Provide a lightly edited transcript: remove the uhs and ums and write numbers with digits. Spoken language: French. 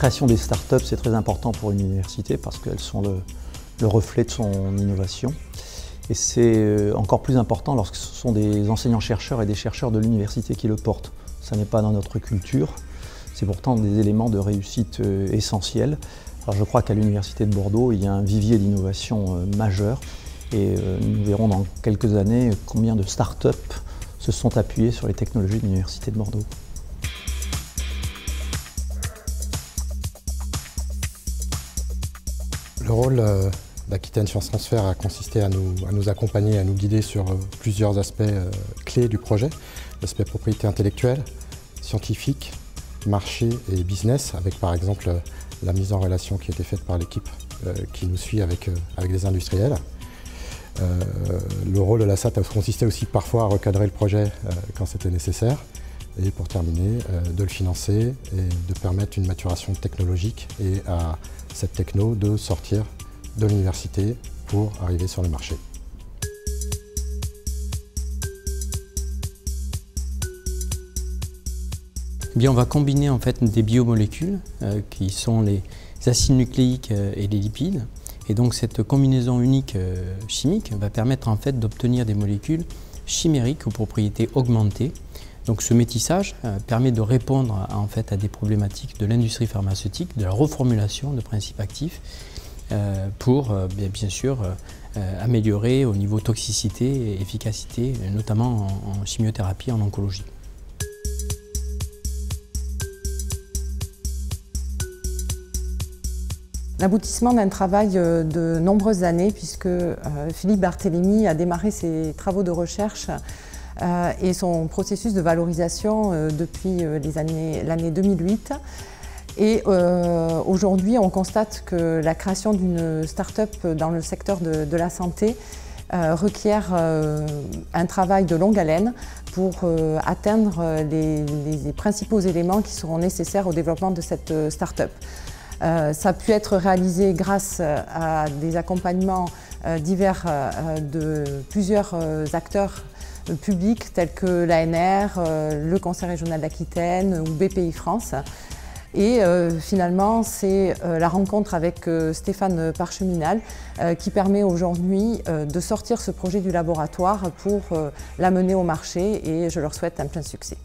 création des startups, c'est très important pour une université parce qu'elles sont le reflet de son innovation. Et c'est encore plus important lorsque ce sont des enseignants-chercheurs et des chercheurs de l'université qui le portent. Ça n'est pas dans notre culture. C'est pourtant des éléments de réussite essentiels. Alors je crois qu'à l'Université de Bordeaux, il y a un vivier d'innovation majeur. Et nous verrons dans quelques années combien de startups se sont appuyées sur les technologies de l'Université de Bordeaux. Le rôle d'Aquitaine Sciences Transfert a consisté à nous accompagner, à nous guider sur plusieurs aspects clés du projet. L'aspect propriété intellectuelle, scientifique, marché et business, avec par exemple la mise en relation qui a été faite par l'équipe qui nous suit avec des industriels. Le rôle de la SAT a consisté aussi parfois à recadrer le projet quand c'était nécessaire et pour terminer, de le financer et de permettre une maturation technologique et à cette techno de sortir de l'université pour arriver sur le marché. Bien, on va combiner en fait des biomolécules qui sont les acides nucléiques et les lipides. Et donc cette combinaison unique chimique va permettre en fait d'obtenir des molécules chimériques aux propriétés augmentées. Donc ce métissage permet de répondre en fait à des problématiques de l'industrie pharmaceutique, de la reformulation de principes actifs pour bien sûr améliorer au niveau toxicité et efficacité, notamment en chimiothérapie, en oncologie. L'aboutissement d'un travail de nombreuses années puisque Philippe Barthélémy a démarré ses travaux de recherche et son processus de valorisation depuis l'année 2008. Et aujourd'hui, on constate que la création d'une start-up dans le secteur de la santé requiert un travail de longue haleine pour atteindre les principaux éléments qui seront nécessaires au développement de cette start-up. Ça a pu être réalisé grâce à des accompagnements divers de plusieurs acteurs publics tels que l'ANR, le Conseil régional d'Aquitaine ou BPI France. Et finalement, c'est la rencontre avec Stéphane Parcheminal qui permet aujourd'hui de sortir ce projet du laboratoire pour l'amener au marché et je leur souhaite un plein succès.